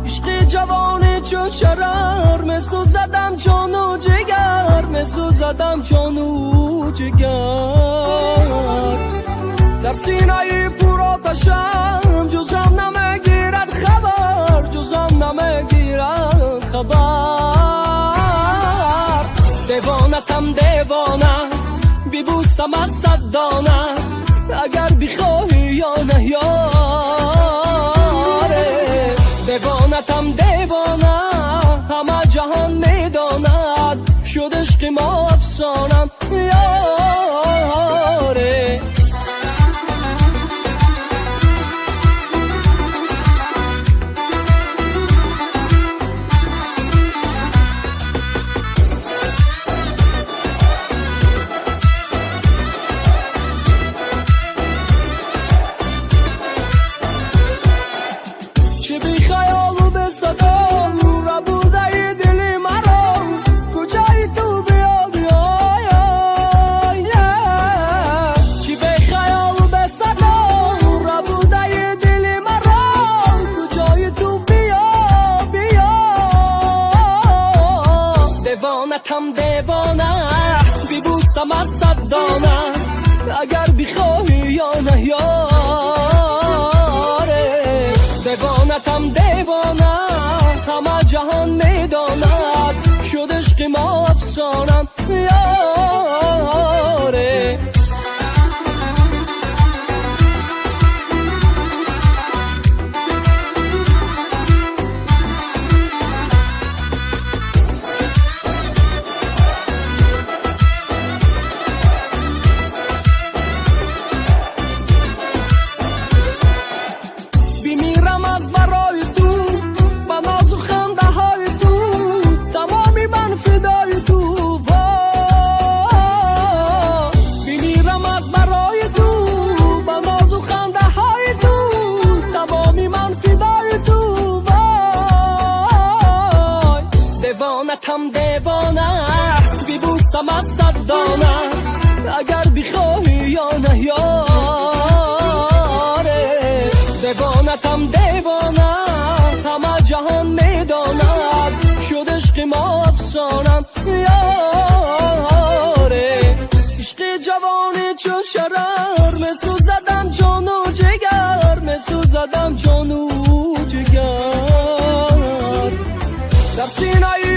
عشق جوانه چون شرر مسو زدم جان و جگر مسو زدم جان و جگر در سینه پر آتشم جز غم نمیگیرد خبر جز غم نمیگیرد خبر دیوانتم دیوانه بیبوسم از صد دانه اگر بخواهی یا نه یاره دیوانتم دیوانه همه جهان میداند شد عشق ما افسانم یاره چه بی خیال و به صدا را بوده دلی مرا کجای تو بیا بیا چه بی خیال و به صدا را بوده دلی مرا کجای تو بیا بیا دیوانتم دیوانه بیبوسم از صد دانه اگر بخواهی یا نه یاره دیوانتم دیوانه همه جهان میداند شد عشق ما افسانم یاره بمیرم از برای تو با ناز و خنده های تو تمامی من فدای تو بمیرم از برای تو با ناز و خنده های تو تمامی من فدای تو دیوانتم دیوانه بیبوسم از صد دانه اگر بخواهی یا نه یاره دیوانتم دیوانه همه جهان میداند شد عشق ما افسانم یاره عشق جوانی چون شرر مسو زدم جان و جگر مسو زدم جان و جگر در سینه